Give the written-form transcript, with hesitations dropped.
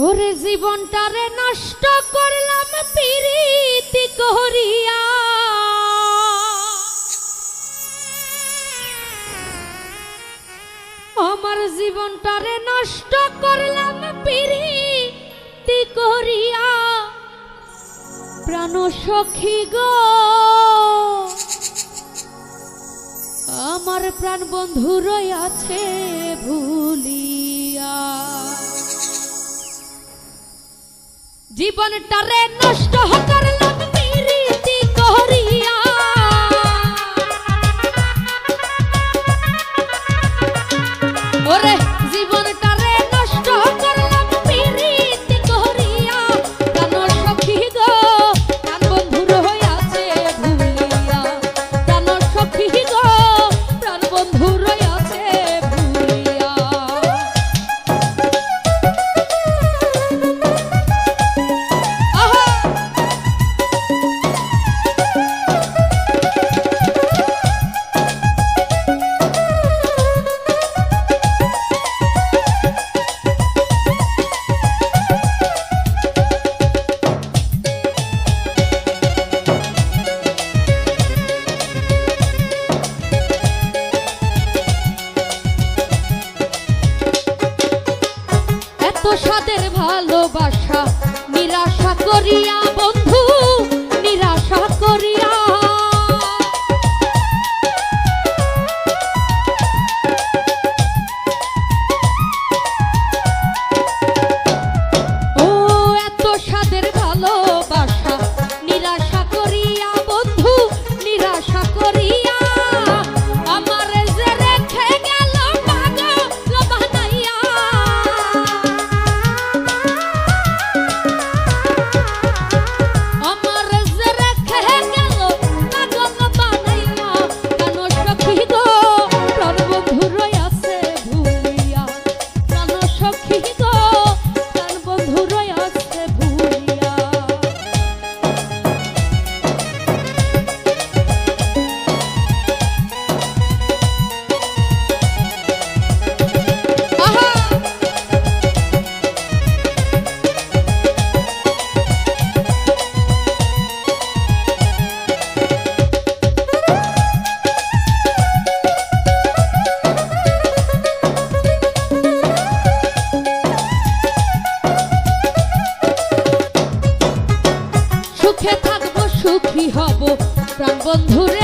ওরে জীবনটারে নষ্ট করলাম প্রীতি করিয়া, আমার জীবনটারে নষ্ট করলাম প্রীতি করিয়া। প্রাণ সখী গো আমার প্রাণ বন্ধু রয়াছে ভুলিয়া, জীবনটারে নষ্ট করলাম প্রীতি করিয়া। ওরে জীবনটারে নষ্ট করলাম প্রীতি করিয়া, প্রাণ সখী গো প্রাণ বন্ধু রয়াছে ভুলিয়া, প্রাণ সখী গো প্রাণ বন্ধু রয়াছে ভুলিয়া। সাদের ভালোবাসা নিরাশা করিয়া বন্ধু নিরাশা করিয়া, ও এত সাদের ভালোবাসা নিরাশা করিয়া বন্ধু নিরাশা করিয়া, আমার যে রেখে গেল পাগল বানাইয়া। সুখে থাকবো সুখী হব প্রাণ বন্ধুর